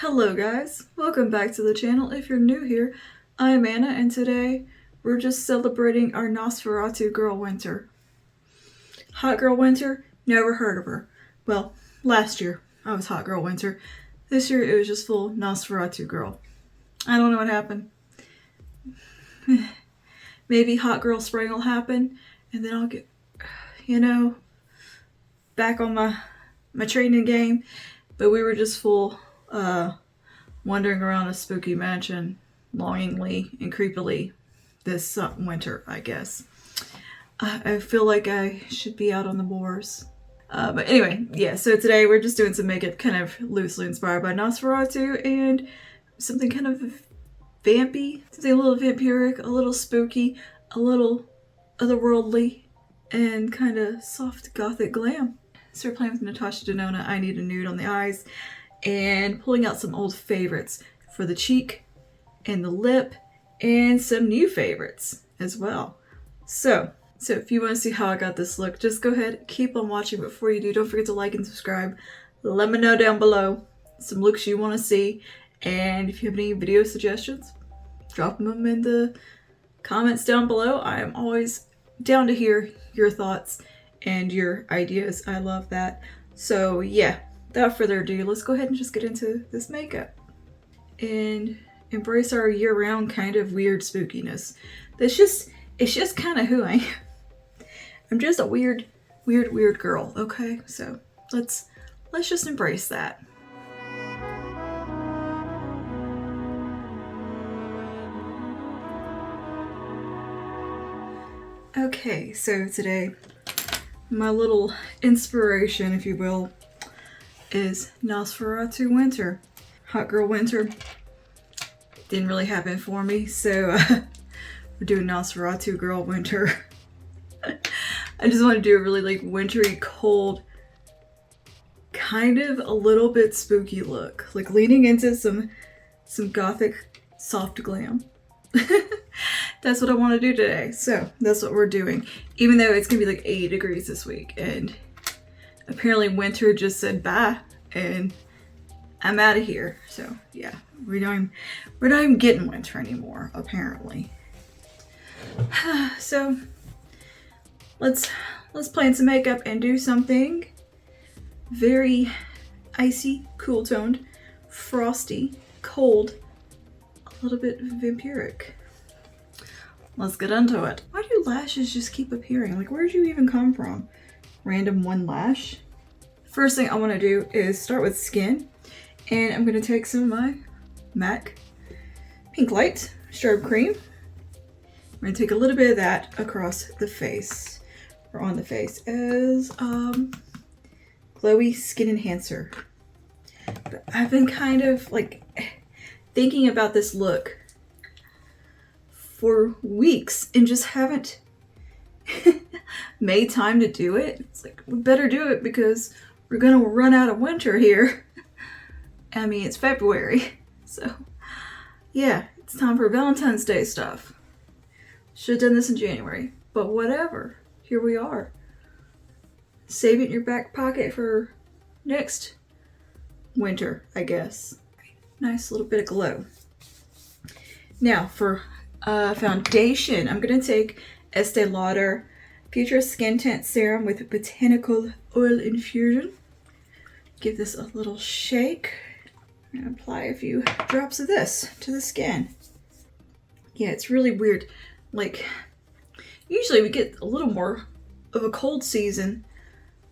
Hello guys, welcome back to the channel. If you're new here, I'm Anna and today we're just celebrating our Nosferatu girl Winter. Hot girl Winter? Never heard of her. Well, last year I was hot girl Winter. This year it was just full Nosferatu girl. I don't know what happened. Maybe hot girl spring will happen and then I'll get, back on my training game. But we were just full wandering around a spooky mansion longingly and creepily this winter, I guess. I feel like I should be out on the moors. But anyway, yeah, so today we're just doing some makeup kind of loosely inspired by Nosferatu and something kind of vampy, something a little vampiric, a little spooky, a little otherworldly, and kind of soft gothic glam. So we're playing with Natasha Denona, I Need a Nude on the eyes, and pulling out some old favorites for the cheek and the lip, and some new favorites as well. So if you want to see how I got this look, just go ahead, keep on watching. Before you do, don't forget to like and subscribe. Let me know down below some looks you want to see, and if you have any video suggestions, drop them in the comments down below. I am always down to hear your thoughts and your ideas. I love that. So yeah, without further ado, let's go ahead and just get into this makeup and embrace our year-round kind of weird spookiness. It's just kind of who I am. I'm just a weird girl, okay? So let's just embrace that. Okay, so today my little inspiration, if you will, is Nosferatu Winter. Hot girl Winter didn't really happen for me, so we're doing Nosferatu girl Winter. I just want to do a really like wintry, cold, kind of a little bit spooky look, like leaning into some gothic soft glam. That's what I want to do today, so that's what we're doing, even though it's gonna be like 80 degrees this week, and apparently winter just said bye and I'm out of here. So yeah, we're not even getting winter anymore, apparently. So let's plan some makeup and do something very icy, cool toned, frosty, cold, a little bit vampiric. Let's get into it. Why do lashes just keep appearing? Like, where'd you even come from? Random one lash? First thing I want to do is start with skin, and I'm going to take some of my MAC Pink Light Strobe Cream. I'm going to take a little bit of that across the face, or on the face, as glowy skin enhancer. But I've been kind of like thinking about this look for weeks and just haven't made time to do it. It's like, we better do it because we're gonna run out of winter here. I mean, it's February, so yeah, it's time for Valentine's Day stuff. Should have done this in January, but whatever. Here we are. Save it in your back pocket for next winter, I guess. Nice little bit of glow. Now for foundation, I'm gonna take Estee Lauder Futurist Skin Tint Serum with Botanical Oil Infusion. Give this a little shake and apply a few drops of this to the skin. Yeah, it's really weird. Like, usually we get a little more of a cold season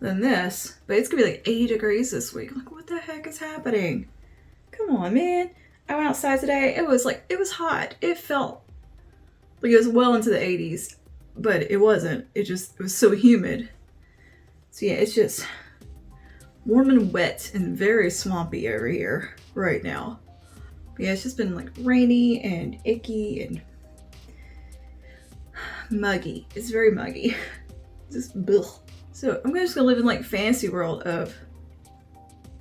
than this, but it's gonna be like 80 degrees this week. Like, what the heck is happening? Come on, man. I went outside today. It was hot. It felt like it was well into the 80s, but it wasn't. It was so humid. So yeah, it's just warm and wet and very swampy over here right now. But yeah, it's just been like rainy and icky and muggy. It's very muggy. Just blech. So I'm just gonna live in like fantasy world of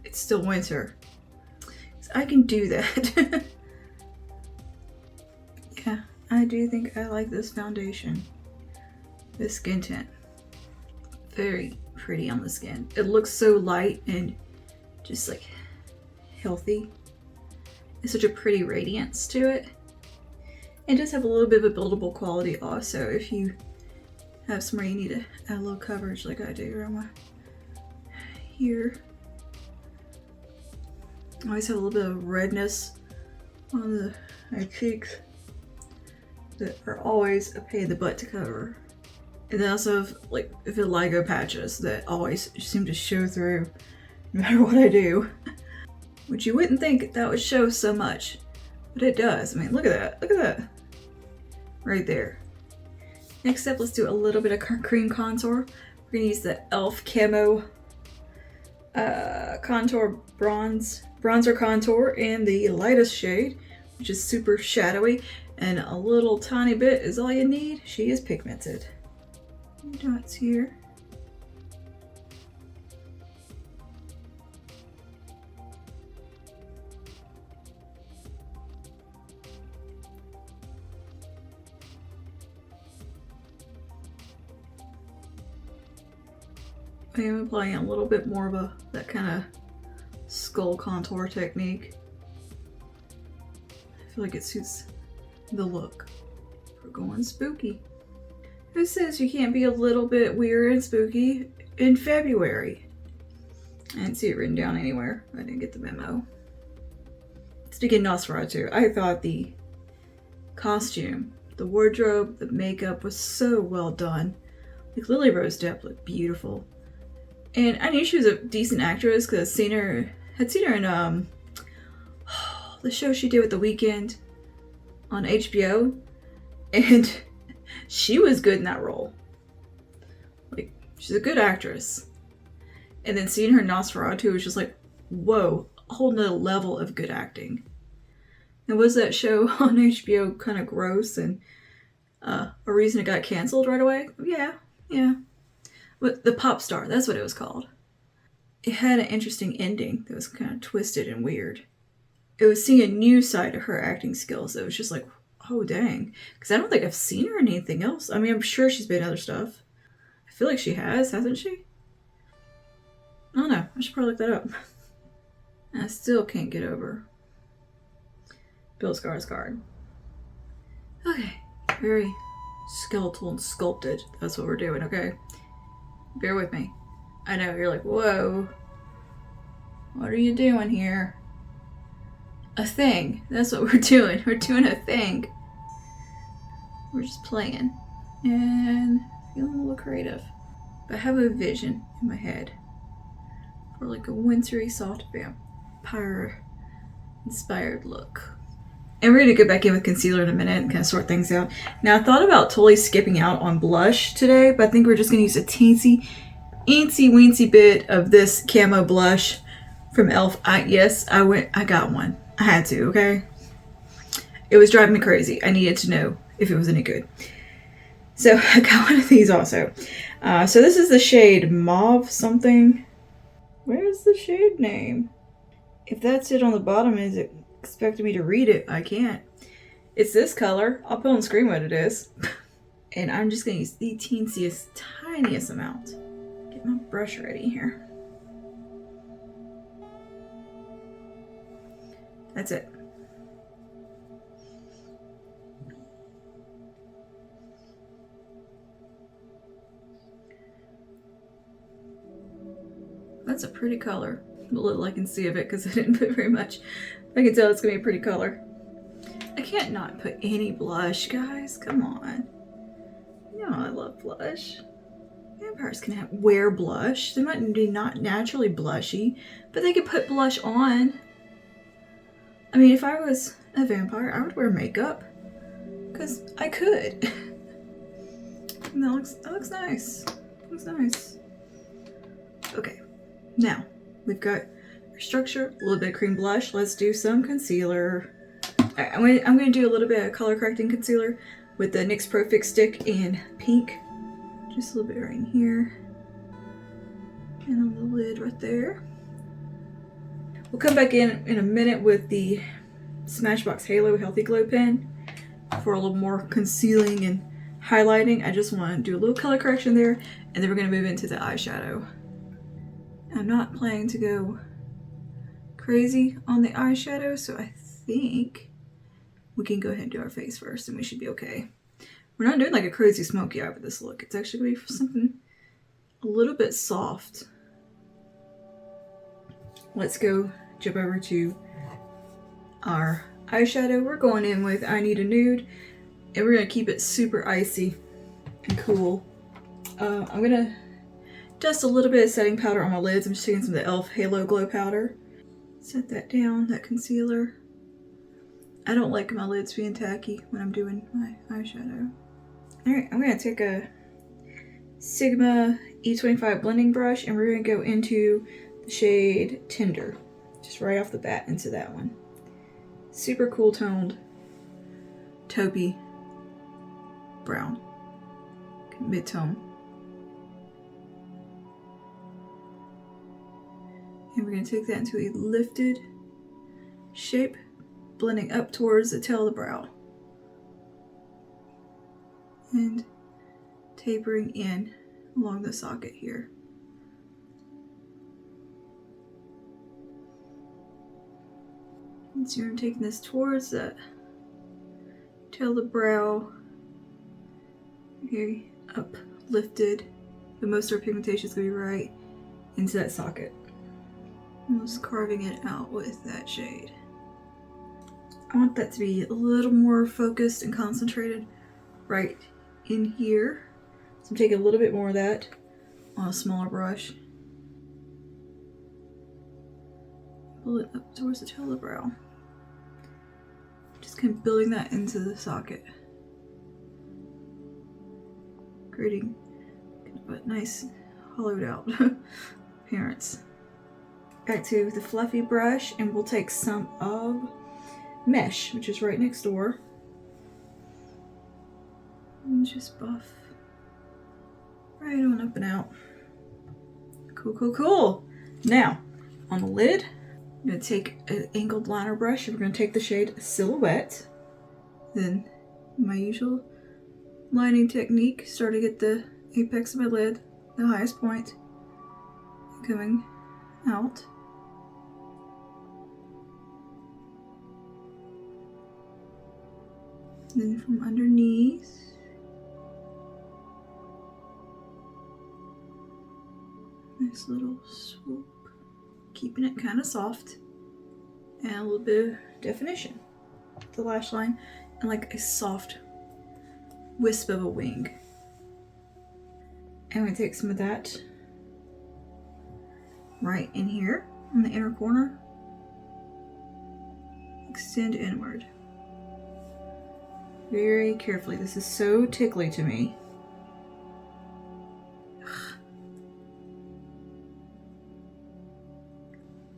it's still winter. So I can do that. Yeah, I do think I like this foundation. This skin tint. Very pretty on the skin. It looks so light and just like healthy. It's such a pretty radiance to it. It does have a little bit of a buildable quality also if you have somewhere you need to add a little coverage like I do around my here. I always have a little bit of redness on my cheeks that are always a pain in the butt to cover. And then I also have like vitiligo patches that always seem to show through no matter what I do. Which you wouldn't think that would show so much, but it does. I mean, look at that, look at that. Right there. Next up, let's do a little bit of cream contour. We're gonna use the e.l.f. Camo Contour Bronzer Contour in the lightest shade, which is super shadowy, and a little tiny bit is all you need. She is pigmented. Dots here. I am applying a little bit more of that kind of skull contour technique. I feel like it suits the look. We're going spooky. Who says you can't be a little bit weird and spooky in February? I didn't see it written down anywhere. I didn't get the memo. Sticking Nosferatu, I thought the costume, the wardrobe, the makeup was so well done. Like Lily Rose Depp looked beautiful. And I knew she was a decent actress because had seen her in the show she did with The Weeknd on HBO, and she was good in that role. Like, she's a good actress. And then seeing her in Nosferatu was just like, whoa, a whole nother level of good acting. And was that show on HBO kind of gross and a reason it got canceled right away? Yeah. The Pop Star, that's what it was called. It had an interesting ending that was kind of twisted and weird. It was seeing a new side of her acting skills that was just like, oh dang. Because I don't think I've seen her in anything else. I mean, I'm sure she's been in other stuff. I feel like she has, hasn't she? I don't know. I should probably look that up. I still can't get over Bill Skarsgård. Okay. Very skeletal and sculpted. That's what we're doing, okay? Bear with me. I know, you're like, whoa. What are you doing here? A thing. That's what we're doing. We're doing a thing. We're just playing. And feeling a little creative. But I have a vision in my head for like a wintry, soft vampire inspired look. And we're going to go back in with concealer in a minute and kind of sort things out. Now, I thought about totally skipping out on blush today, but I think we're just going to use a teensy weensy bit of this camo blush from e.l.f. I got one. I had to, okay? It was driving me crazy. I needed to know if it was any good. So I got one of these also. So this is the shade Mauve something. Where's the shade name? If that's it on the bottom, is it expecting me to read it? I can't. It's this color. I'll put on the screen what it is. And I'm just going to use the teensiest, tiniest amount. Get my brush ready here. That's it. That's a pretty color. The little I can see of it because I didn't put very much. I can tell it's going to be a pretty color. I can't not put any blush, guys. Come on. You know I love blush. Vampires can wear blush. They might be not naturally blushy, but they can put blush on. I mean, if I was a vampire, I would wear makeup. Because I could. And that looks nice. That looks nice. Okay. Now, we've got our structure, a little bit of cream blush. Let's do some concealer. Right, I'm going to do a little bit of color correcting concealer with the NYX Pro Fix Stick in pink. Just a little bit right in here. And on the lid right there. We'll come back in a minute with the Smashbox Halo Healthy Glow Pen for a little more concealing and highlighting. I just want to do a little color correction there, and then we're going to move into the eyeshadow. I'm not planning to go crazy on the eyeshadow, so I think we can go ahead and do our face first and we should be okay. We're not doing like a crazy smoky eye with this look. It's actually going to be something a little bit soft. Let's go jump over to our eyeshadow. We're going in with I Need a Nude, and we're going to keep it super icy and cool. I'm going to dust a little bit of setting powder on my lids. I'm just taking some of the e.l.f. Halo Glow Powder. Set that down, that concealer. I don't like my lids being tacky when I'm doing my eyeshadow. Alright, I'm going to take a Sigma E25 blending brush and we're going to go into the shade Tender. Just right off the bat into that one. Super cool toned, taupey brown, mid-tone. And we're going to take that into a lifted shape, blending up towards the tail of the brow. And tapering in along the socket here. And so I'm taking this towards the tail of the brow. Very uplifted. But most of our pigmentation is going to be right into that socket. I'm just carving it out with that shade. I want that to be a little more focused and concentrated right in here. So I'm taking a little bit more of that on a smaller brush. Pull it up towards the tail of the brow. Just kind of building that into the socket. Creating kind of a nice hollowed out appearance. Back to the fluffy brush, and we'll take some of Mesh, which is right next door. And just buff right on up and out. Cool, cool, cool. Now, on the lid, I'm going to take an angled liner brush, and we're going to take the shade Silhouette. Then, my usual lining technique, starting at the apex of my lid, the highest point, coming out. Then from underneath, nice little swoop, keeping it kind of soft, and a little bit of definition. The lash line, and like a soft wisp of a wing. And I'm going to take some of that right in here, in the inner corner, extend inward. Very carefully. This is so tickly to me.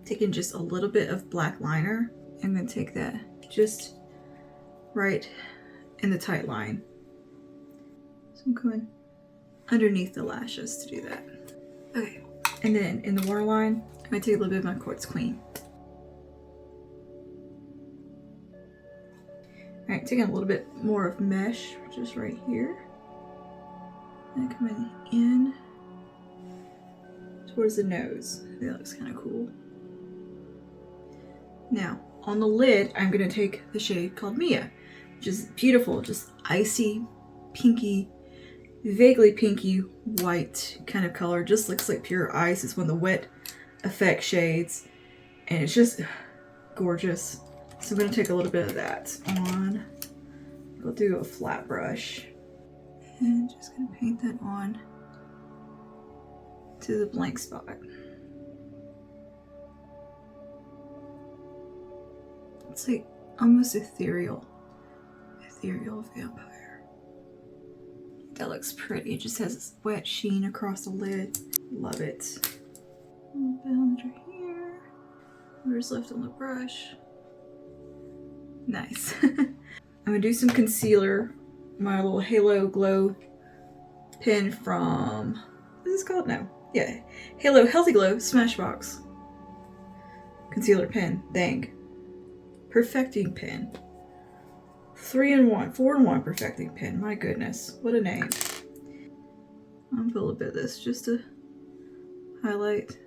Taking just a little bit of black liner. I'm going to take that just right in the tight line. So I'm coming underneath the lashes to do that. Okay. And then in the waterline, I'm going to take a little bit of my Quartz Queen. Alright, taking a little bit more of Mesh, just right here. And coming in towards the nose. That looks kind of cool. Now, on the lid, I'm going to take the shade called Mia, which is beautiful, just icy, pinky, vaguely pinky white kind of color. Just looks like pure ice. It's one of the wet effect shades, and it's just gorgeous. So I'm going to take a little bit of that on, we'll do a flat brush, and just going to paint that on to the blank spot. It's like almost ethereal vampire. That looks pretty. It just has this wet sheen across the lid. Love it. A little bit under here. Where's left on the brush? Nice. I'm gonna do some concealer. My little Halo Glow pen from, what is this called? No. Yeah. Halo Healthy Glow Smashbox concealer pen. Dang. Perfecting pen. 3-in-1, 4-in-1 perfecting pen. My goodness. What a name. I'm gonna put a little bit of this just to highlight.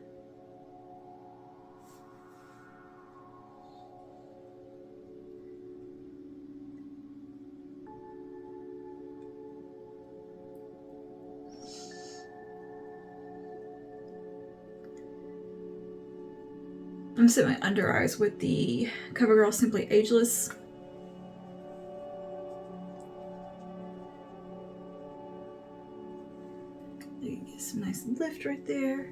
I'm set my under eyes with the CoverGirl Simply Ageless. Get some nice lift right there.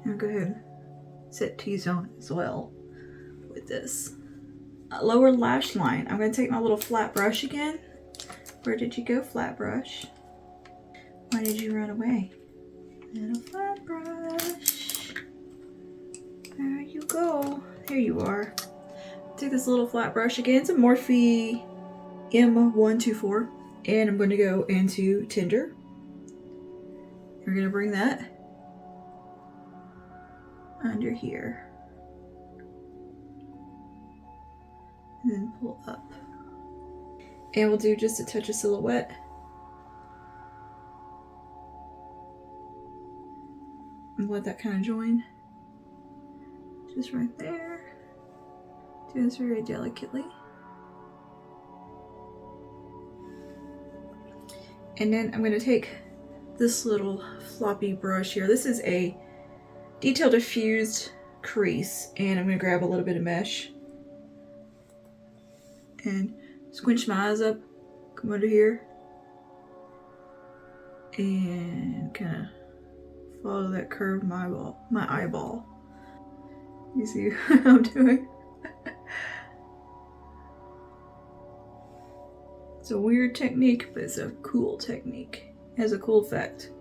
I'll go ahead and set T-zone as well with this. Lower lash line. I'm going to take my little flat brush again. Where did you go, flat brush? Why did you run away? Little flat brush. There you go. Here you are. Take this little flat brush again. It's a Morphe M124. And I'm going to go into Tinder. We're going to bring that under here. And then pull up. And we'll do just a touch of silhouette. And let that kind of join. Just right there. Do this very delicately. And then I'm going to take this little floppy brush here. This is a detail diffused crease. And I'm going to grab a little bit of mesh. And squinch my eyes up. Come under here. And kind of follow that curve of my eyeball. You see what I'm doing? It's a weird technique, but it's a cool technique. It has a cool effect.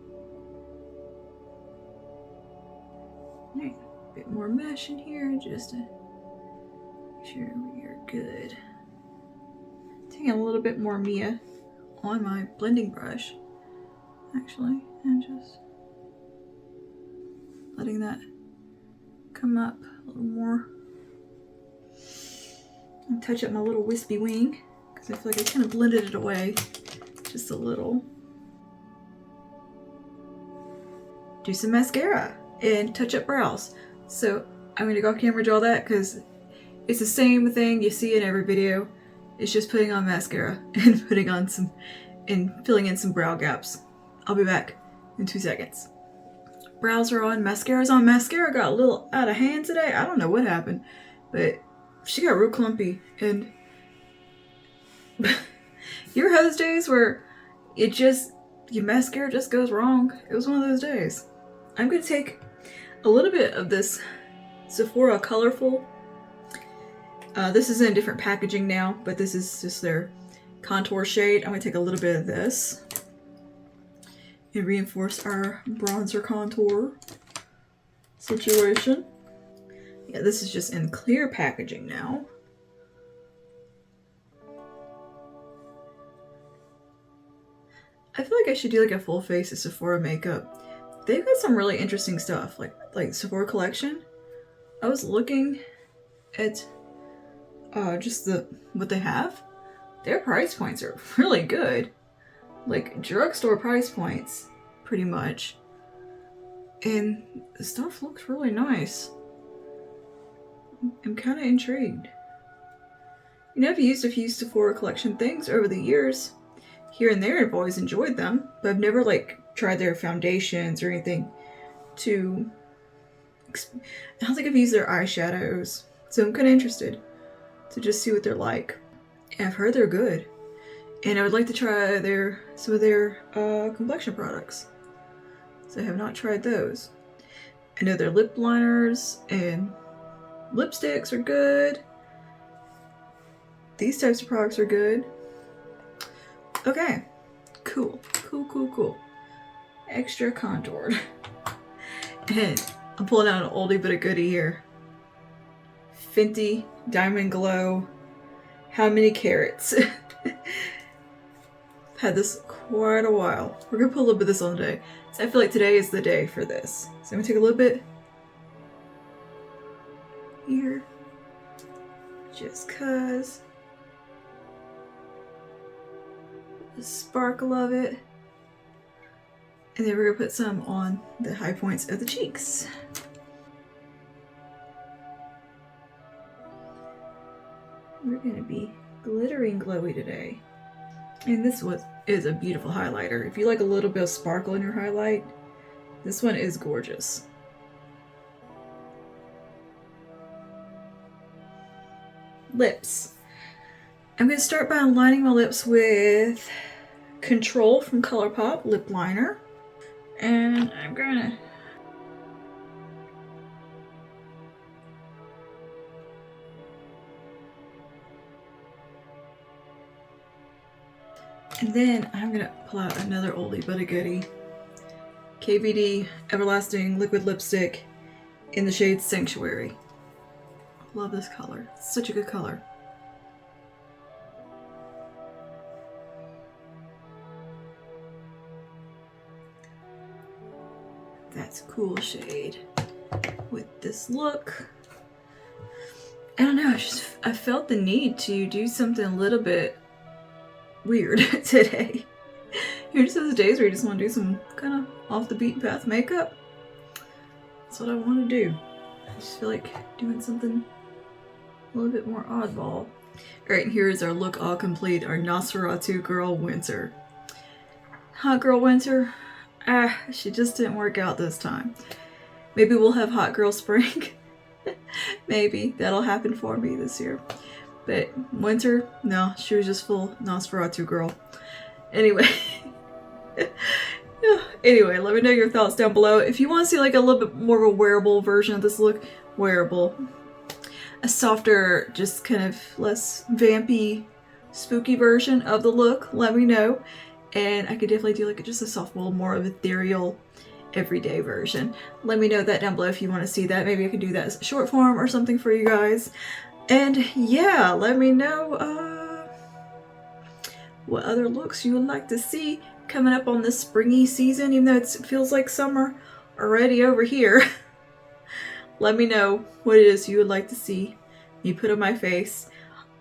Alright, a bit more mesh in here just to make sure we are good. Taking a little bit more Mia on my blending brush, actually, and just letting that come up a little more. And touch up my little wispy wing, because I feel like I kind of blended it away just a little. Do some mascara and touch up brows. So I'm going to go off camera draw that because it's the same thing you see in every video. It's just putting on mascara and putting on some, and filling in some brow gaps. I'll be back in 2 seconds. Brows are on, mascara's on. Mascara got a little out of hand today. I don't know what happened, but she got real clumpy. And you ever had those days where it just, your mascara just goes wrong? It was one of those days. I'm going to take a little bit of this Sephora Colorful. This is in different packaging now, but this is just their contour shade. I'm going to take a little bit of this and reinforce our bronzer contour situation. Yeah, this is just in clear packaging now. I feel like I should do like a full face of Sephora makeup. They've got some really interesting stuff, like Sephora collection. I was looking at just what they have. Their price points are really good. Like drugstore price points, pretty much. And the stuff looks really nice. I'm kind of intrigued. You know, I've used a few Sephora collection things over the years. Here and there, I've always enjoyed them, but I've never like tried their foundations or anything to... I don't think I've used their eyeshadows, so I'm kind of interested to just see what they're like. And I've heard they're good. And I would like to try some of their complexion products. So I have not tried those. I know their lip liners and lipsticks are good. These types of products are good. Okay. Cool. Cool. Extra contoured. And I'm pulling out an oldie but a goodie here. Fenty Diamond Glow. How many carats? Had this quite a while. We're gonna put a little bit of this on today. So I feel like today is the day for this. So I'm gonna take a little bit here. Just cause. The sparkle of it. And then we're gonna put some on the high points of the cheeks. We're gonna be glittering glowy today. And this is a beautiful highlighter. If you like a little bit of sparkle in your highlight, This one is gorgeous. Lips. I'm going to start by lining my lips with Control from ColourPop lip liner. And I'm going to and then I'm going to pull out another oldie but a goodie. KVD Everlasting Liquid Lipstick in the shade Sanctuary. Love this color. It's such a good color. That's a cool shade with this look. I don't know, I felt the need to do something a little bit weird today. You're just those days where you just want to do some kind of off the beaten path makeup. That's what I want to do. I just feel like doing something a little bit more oddball. Alright, here is our look all complete. Our Nosferatu girl Winter. Hot girl Winter. She just didn't work out this time. Maybe we'll have hot girl spring. Maybe that'll happen for me this year. But Winter, no, she was just full Nosferatu girl. Anyway. Anyway, let me know your thoughts down below. If you want to see like a little bit more of a wearable version of this look, wearable. A softer, just kind of less vampy, spooky version of the look, let me know. And I could definitely do like just a soft, little more of ethereal, everyday version. Let me know that down below if you want to see that. Maybe I could do that as a short form or something for you guys. And yeah, let me know what other looks you would like to see coming up on this springy season, even though it feels like summer already over here. Let me know what it is you would like to see me put on my face.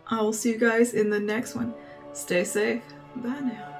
I will see you guys in the next one. Stay safe. Bye now.